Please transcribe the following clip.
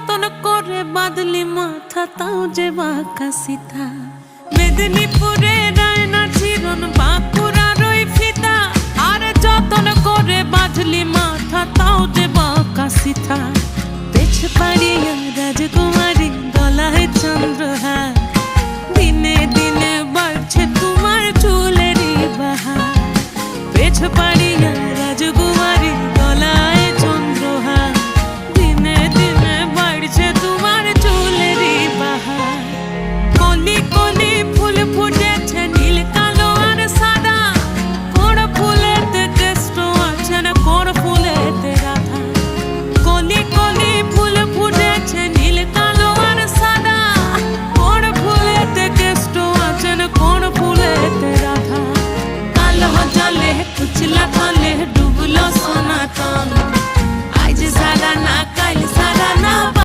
যতন করে বাঁধলি মাথা তাও যে বাঁকা সিথা। মেদিনীপুরে রায়না চিরন বাঁকুড়ার ওই ফিতা, আরে যতন করে বাঁধলি মাথা তাও যে বাঁকা সিথা। পেছ পাড়ি